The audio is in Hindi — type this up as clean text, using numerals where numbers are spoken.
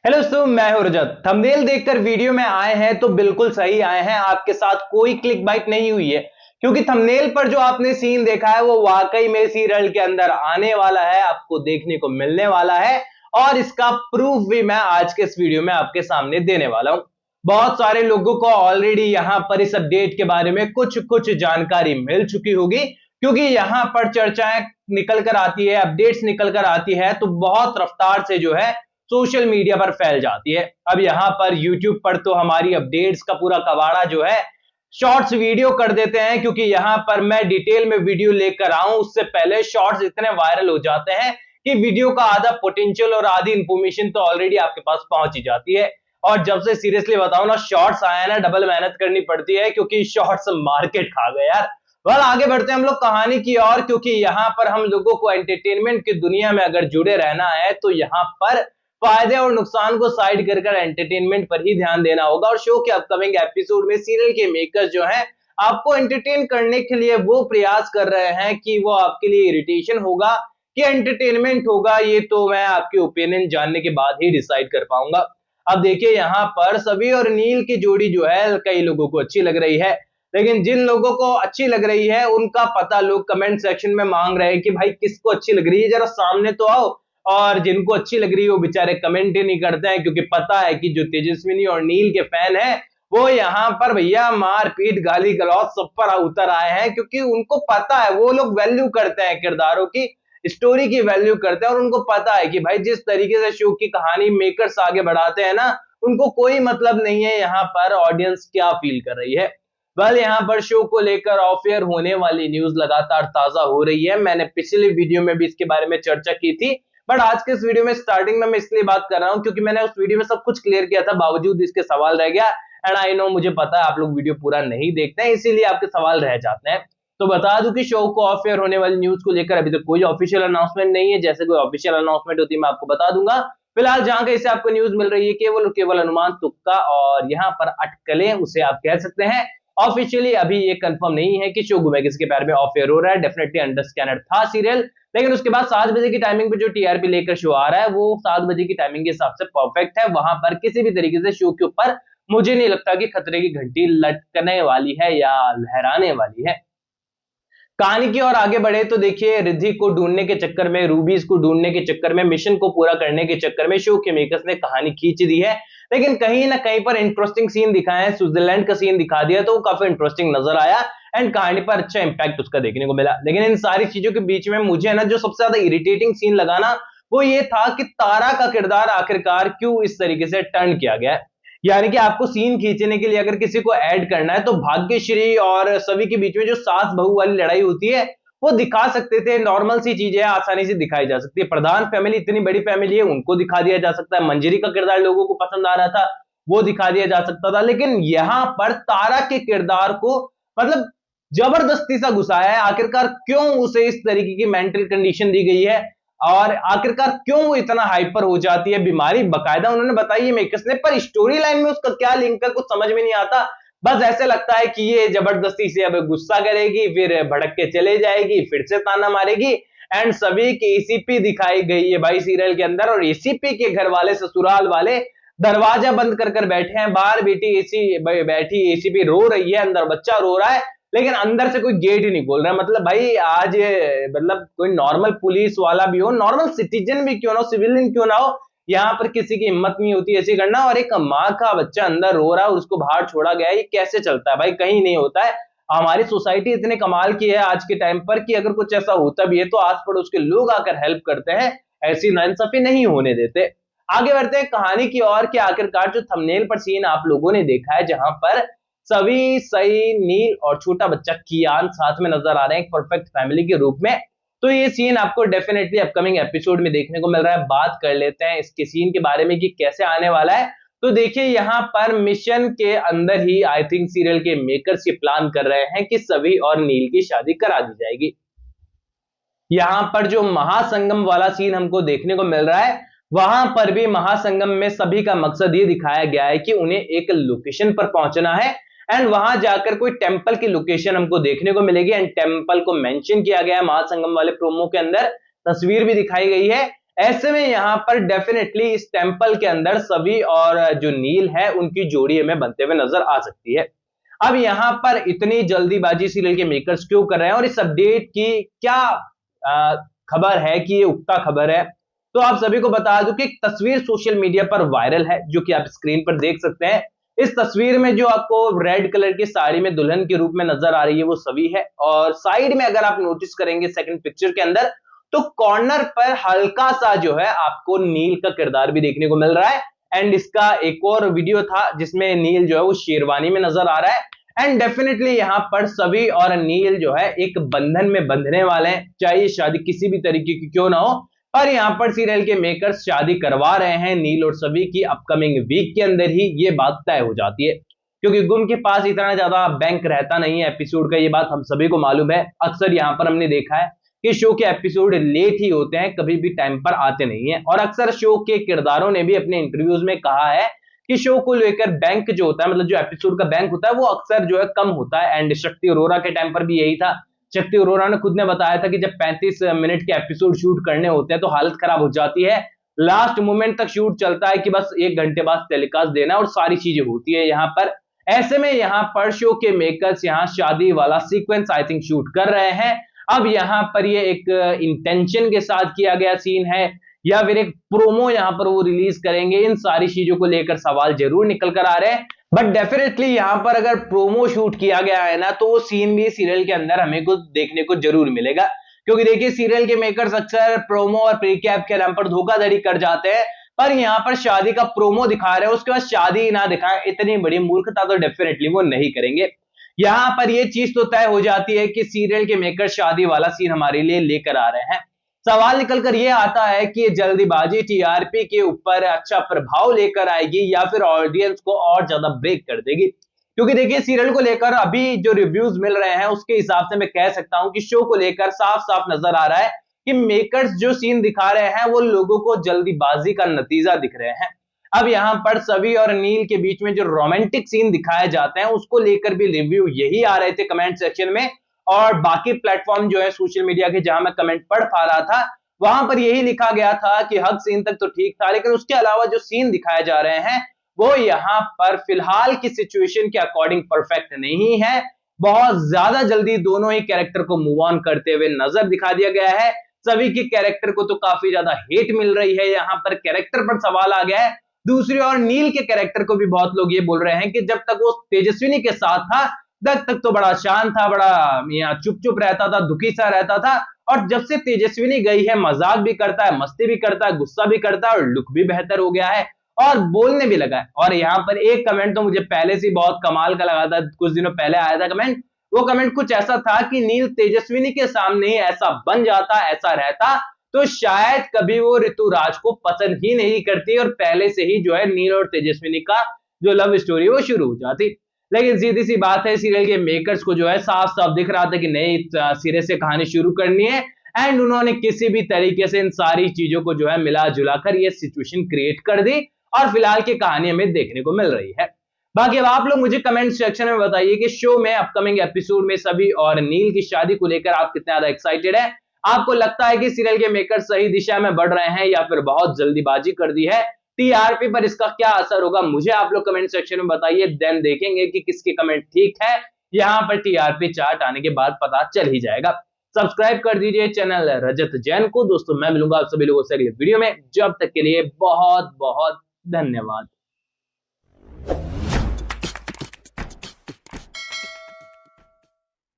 हेलो दोस्तों, मैं हूं रजत। थंबनेल देखकर वीडियो में आए हैं तो बिल्कुल सही आए हैं। आपके साथ कोई क्लिक बाइट नहीं हुई है, क्योंकि थंबनेल पर जो आपने सीन देखा है वो वाकई में सीरियल के अंदर आने वाला है, आपको देखने को मिलने वाला है। और इसका प्रूफ भी मैं आज के इस वीडियो में आपके सामने देने वाला हूं। बहुत सारे लोगों को ऑलरेडी यहां पर इस अपडेट के बारे में कुछ कुछ जानकारी मिल चुकी होगी, क्योंकि यहां पर चर्चाएं निकल कर आती है, अपडेट्स निकल कर आती है तो बहुत रफ्तार से जो है सोशल मीडिया पर फैल जाती है। अब यहां पर यूट्यूब पर तो हमारी अपडेट्स का पूरा कबाड़ा जो है शॉर्ट्स वीडियो कर देते हैं, क्योंकि यहां पर मैं डिटेल में वीडियो लेकर आऊं उससे पहले शॉर्ट्स इतने वायरल हो जाते हैं कि वीडियो का आधा पोटेंशियल और आधी इंफॉर्मेशन तो ऑलरेडी आपके पास पहुंच ही जाती है। और जब से सीरियसली बताऊं ना, शॉर्ट्स आया ना, डबल मेहनत करनी पड़ती है, क्योंकि शॉर्ट्स मार्केट खा गए यार। वेल, आगे बढ़ते हैं हम लोग कहानी की ओर, क्योंकि यहां पर हम लोगों को एंटरटेनमेंट की दुनिया में अगर जुड़े रहना है तो यहां पर फायदे और नुकसान को साइड कर एंटरटेनमेंट पर ही ध्यान देना होगा। और शो के अपकमिंग एपिसोड में सीरियल के मेकर्स जो हैं आपको एंटरटेन करने के लिए वो प्रयास कर रहे हैं कि वो आपके लिए इरिटेशन होगा कि एंटरटेनमेंट होगा, ये तो मैं आपके ओपिनियन जानने के बाद ही डिसाइड कर पाऊंगा। अब देखिए, यहाँ पर सभी और नील की जोड़ी जो है कई लोगों को अच्छी लग रही है, लेकिन जिन लोगों को अच्छी लग रही है उनका पता लोग कमेंट सेक्शन में मांग रहे हैं कि भाई किसको अच्छी लग रही है, जरा सामने तो आओ। और जिनको अच्छी लग रही है वो बेचारे कमेंट ही नहीं करते हैं, क्योंकि पता है कि जो तेजस्विनी और नील के फैन हैं वो यहाँ पर भैया मारपीट गाली गलौज सब पर उतर आए हैं, क्योंकि उनको पता है, वो लोग वैल्यू करते हैं किरदारों की, स्टोरी की वैल्यू करते हैं। और उनको पता है कि भाई जिस तरीके से शो की कहानी मेकर्स आगे बढ़ाते हैं ना, उनको कोई मतलब नहीं है यहाँ पर ऑडियंस क्या फील कर रही है। वेल, यहाँ पर शो को लेकर ऑफ एयर होने वाली न्यूज लगातार ताजा हो रही है। मैंने पिछले वीडियो में भी इसके बारे में चर्चा की थी, बट आज के इस वीडियो में स्टार्टिंग में मैं इसलिए बात कर रहा हूं क्योंकि मैंने उस वीडियो में सब कुछ क्लियर किया था, बावजूद इसके सवाल रह गया। एंड आई नो, मुझे पता है आप लोग वीडियो पूरा नहीं देखते हैं, इसीलिए आपके सवाल रह जाते हैं। तो बता दूं कि शो को ऑफ एयर होने वाली न्यूज को लेकर अभी तक कोई ऑफिशियल अनाउंसमेंट नहीं है। जैसे कोई ऑफिशियल अनाउंसमेंट होती है मैं आपको बता दूंगा। फिलहाल जहां कहीं से आपको न्यूज मिल रही है केवल केवल अनुमान, तुक्का और यहाँ पर अटकलें उसे आप कह सकते हैं। ऑफिशियली अभी ये कंफर्म नहीं है कि शो गुमे किसके पैर में ऑफ एयर हो रहा है। डेफिनेटली अंडर स्कैनर था सीरियल, लेकिन उसके बाद 7 बजे की टाइमिंग पे जो टीआरपी लेकर शो आ रहा है वो 7 बजे की टाइमिंग के हिसाब से परफेक्ट है। वहां पर किसी भी तरीके से शो के ऊपर मुझे नहीं लगता कि खतरे की घंटी लटकने वाली है या लहराने वाली है। कहानी की ओर आगे बढ़े तो देखिए, रिद्धि को ढूंढने के चक्कर में, रूबीज को ढूंढने के चक्कर में, मिशन को पूरा करने के चक्कर में शो के मेकर्स ने कहानी खींच दी है, लेकिन कहीं ना कहीं पर इंटरेस्टिंग सीन दिखाए हैं। स्विट्जरलैंड का सीन दिखा दिया तो वो काफी इंटरेस्टिंग नजर आया एंड कहानी पर अच्छा इंपैक्ट उसका देखने को मिला। लेकिन इन सारी चीजों के बीच में मुझे ना जो सबसे ज्यादा इरिटेटिंग सीन लगा ना, वो ये था कि तारा का किरदार आखिरकार क्यों इस तरीके से टर्न किया गया है। यानी कि आपको सीन खींचने के लिए अगर किसी को ऐड करना है तो भाग्यश्री और सभी के बीच में जो सास बहू वाली लड़ाई होती है वो दिखा सकते थे। नॉर्मल सी चीजें आसानी से दिखाई जा सकती है। प्रधान फैमिली इतनी बड़ी फैमिली है, उनको दिखा दिया जा सकता है। मंजरी का किरदार लोगों को पसंद आ रहा था, वो दिखा दिया जा सकता था। लेकिन यहां पर तारा के किरदार को मतलब जबरदस्ती सा घुसाया है। आखिरकार क्यों उसे इस तरीके की मेंटल कंडीशन दी गई है और आखिरकार क्यों वो इतना हाइपर हो जाती है। बीमारी बकायदा उन्होंने बताई है मेकर्स ने, पर स्टोरी लाइन में उसका क्या लिंक है कुछ समझ में नहीं आता। बस ऐसे लगता है कि ये जबरदस्ती से अब गुस्सा करेगी, फिर भड़क के चले जाएगी, फिर से ताना मारेगी। एंड सभी की एसीपी दिखाई गई है भाई सीरियल के अंदर, और एसीपी के घर वाले, ससुराल वाले दरवाजा बंद कर बैठे हैं। बाहर बैठी एसीपी रो रही है, अंदर बच्चा रो रहा है, लेकिन अंदर से कोई गेट ही नहीं खोल रहा है। मतलब भाई आज मतलब कोई नॉर्मल पुलिस वाला भी हो, नॉर्मल सिटीजन भी क्यों ना हो, सिविलियन क्यों ना हो, यहाँ पर किसी की हिम्मत नहीं होती ऐसी करना। और एक माँ का बच्चा अंदर रो रहा है और उसको बाहर छोड़ा गया है, ये कैसे चलता है भाई? कहीं नहीं होता है। हमारी सोसाइटी इतने कमाल की है आज के टाइम पर कि अगर कुछ ऐसा होता भी है तो आस पड़ोस के लोग आकर हेल्प करते हैं, ऐसी नाइंसाफी नहीं होने देते। आगे बढ़ते हैं कहानी की ओर कि आखिरकार जो थंबनेल पर सीन आप लोगों ने देखा है, जहां पर सभी, सई, नील और छोटा बच्चा कियान साथ में नजर आ रहे हैं एक परफेक्ट फैमिली के रूप में, तो ये सीन आपको डेफिनेटली अपकमिंग एपिसोड में देखने को मिल रहा है। बात कर लेते हैं इसके सीन के बारे में कि कैसे आने वाला है। तो देखिए, यहाँ पर मिशन के अंदर ही आई थिंक सीरियल के मेकर्स ये प्लान कर रहे हैं कि सभी और नील की शादी करा दी जाएगी। यहाँ पर जो महासंगम वाला सीन हमको देखने को मिल रहा है, वहां पर भी महासंगम में सभी का मकसद ये दिखाया गया है कि उन्हें एक लोकेशन पर पहुंचना है एंड वहां जाकर कोई टेंपल की लोकेशन हमको देखने को मिलेगी। एंड टेंपल को मेंशन किया गया है महासंगम वाले प्रोमो के अंदर, तस्वीर भी दिखाई गई है। ऐसे में यहां पर डेफिनेटली इस टेंपल के अंदर सभी और जो नील है उनकी जोड़ी हमें बनते हुए नजर आ सकती है। अब यहां पर इतनी जल्दीबाजी सीरियल के मेकर्स क्यों कर रहे हैं और इस अपडेट की क्या खबर है कि ये उगता खबर है, तो आप सभी को बता दूं कि एक तस्वीर सोशल मीडिया पर वायरल है जो कि आप स्क्रीन पर देख सकते हैं। इस तस्वीर में जो आपको रेड कलर की साड़ी में दुल्हन के रूप में नजर आ रही है वो सभी है, और साइड में अगर आप नोटिस करेंगे सेकंड पिक्चर के अंदर तो कॉर्नर पर हल्का सा जो है आपको नील का किरदार भी देखने को मिल रहा है। एंड इसका एक और वीडियो था जिसमें नील जो है वो शेरवानी में नजर आ रहा है। एंड डेफिनेटली यहां पर सभी और नील जो है एक बंधन में बंधने वाले हैं, चाहे शादी किसी भी तरीके की क्यों ना हो, पर यहां पर सीरियल के मेकर्स शादी करवा रहे हैं नील और सभी की अपकमिंग वीक के अंदर ही ये बात तय हो जाती है, क्योंकि गुम के पास इतना ज्यादा बैंक रहता नहीं है एपिसोड का, ये बात हम सभी को मालूम है। अक्सर यहां पर हमने देखा है कि शो के एपिसोड लेट ही होते हैं, कभी भी टाइम पर आते नहीं है। और अक्सर शो के किरदारों ने भी अपने इंटरव्यूज में कहा है कि शो को लेकर बैंक जो होता है, मतलब जो एपिसोड का बैंक होता है वो अक्सर जो है कम होता है। एंड शक्ति अरोरा के टाइम पर भी यही था। शक्ति अरोरा ने खुद ने बताया था कि जब 35 मिनट के एपिसोड शूट करने होते हैं तो हालत खराब हो जाती है, लास्ट मोमेंट तक शूट चलता है कि बस 1 घंटे बाद टेलीकास्ट देना और सारी चीजें होती है यहाँ पर। ऐसे में यहाँ पर शो के मेकर्स यहाँ शादी वाला सीक्वेंस आई थिंक शूट कर रहे हैं। अब यहाँ पर ये एक इंटेंशन के साथ किया गया सीन है या फिर एक प्रोमो यहाँ पर वो रिलीज करेंगे, इन सारी चीजों को लेकर सवाल जरूर निकल कर आ रहे हैं। बट डेफिनेटली यहाँ पर अगर प्रोमो शूट किया गया है ना तो वो सीन भी सीरियल के अंदर हमें कुछ देखने को जरूर मिलेगा, क्योंकि देखिए सीरियल के मेकर्स अक्सर प्रोमो और प्रीकैप के नाम पर धोखाधड़ी कर जाते हैं, पर यहाँ पर शादी का प्रोमो दिखा रहे हैं उसके बाद शादी ना दिखाएं, इतनी बड़ी मूर्खता तो डेफिनेटली वो नहीं करेंगे। यहाँ पर ये चीज तो तय हो जाती है कि सीरियल के मेकर शादी वाला सीन हमारे लिए लेकर आ रहे हैं। सवाल निकलकर ये आता है कि जल्दीबाजी टीआरपी के ऊपर अच्छा प्रभाव लेकर आएगी या फिर ऑडियंस को और ज्यादा ब्रेक कर देगी, क्योंकि देखिए सीरियल को लेकर अभी जो रिव्यूज मिल रहे हैं उसके हिसाब से मैं कह सकता हूं कि शो को लेकर साफ साफ नजर आ रहा है कि मेकर्स जो सीन दिखा रहे हैं वो लोगों को जल्दीबाजी का नतीजा दिख रहे हैं। अब यहाँ पर सभी और नील के बीच में जो रोमांटिक सीन दिखाए जाते हैं उसको लेकर भी रिव्यू यही आ रहे थे कमेंट सेक्शन में, और बाकी प्लेटफॉर्म जो है सोशल मीडिया के जहां मैं कमेंट पढ़ पा रहा था वहां पर यही लिखा गया था कि हग सीन तक तो ठीक था, लेकिन उसके अलावा जो सीन दिखाए जा रहे हैं वो यहाँ पर फिलहाल की सिचुएशन के अकॉर्डिंग परफेक्ट नहीं है। बहुत ज्यादा जल्दी दोनों ही कैरेक्टर को मूव ऑन करते हुए नजर दिखा दिया गया है। सभी के कैरेक्टर को तो काफी ज्यादा हेट मिल रही है, यहाँ पर कैरेक्टर पर सवाल आ गया है। दूसरी ओर नील के कैरेक्टर को भी बहुत लोग ये बोल रहे हैं कि जब तक वो तेजस्विनी के साथ था तक तो बड़ा शांत था, बड़ा यहाँ चुप चुप रहता था, दुखी सा रहता था, और जब से तेजस्विनी गई है मजाक भी करता है, मस्ती भी करता है, गुस्सा भी करता है और लुक भी बेहतर हो गया है और बोलने भी लगा है। और यहाँ पर एक कमेंट तो मुझे पहले से बहुत कमाल का लगा था, कुछ दिनों पहले आया था कमेंट, वो कमेंट कुछ ऐसा था कि नील तेजस्विनी के सामने ही ऐसा बन जाता, ऐसा रहता तो शायद कभी वो ऋतुराज को पसंद ही नहीं करती और पहले से ही जो है नील और तेजस्विनी का जो लव स्टोरी वो शुरू हो जाती। लेकिन सीधी सी बात है सीरियल के मेकर्स को जो है साफ साफ दिख रहा था कि नई सिरे से कहानी शुरू करनी है, एंड उन्होंने किसी भी तरीके से इन सारी चीजों को जो है मिला जुलाकर ये सिचुएशन क्रिएट कर दी और फिलहाल की कहानी हमें देखने को मिल रही है। बाकी अब आप लोग मुझे कमेंट सेक्शन में बताइए कि शो में अपकमिंग एपिसोड में सभी और नील की शादी को लेकर आप कितने ज्यादा एक्साइटेड है। आपको लगता है कि सीरियल के मेकर सही दिशा में बढ़ रहे हैं या फिर बहुत जल्दीबाजी कर दी है, टीआरपी पर इसका क्या असर होगा मुझे आप लोग कमेंट सेक्शन में बताइए। देन देखेंगे कि किसके कमेंट ठीक है, यहाँ पर टीआरपी चार्ट आने के बाद पता चल ही जाएगा। सब्सक्राइब कर दीजिए चैनल रजत जैन को। दोस्तों मैं मिलूंगा आप सभी लोगों से अगले वीडियो में, जब तक के लिए बहुत बहुत धन्यवाद।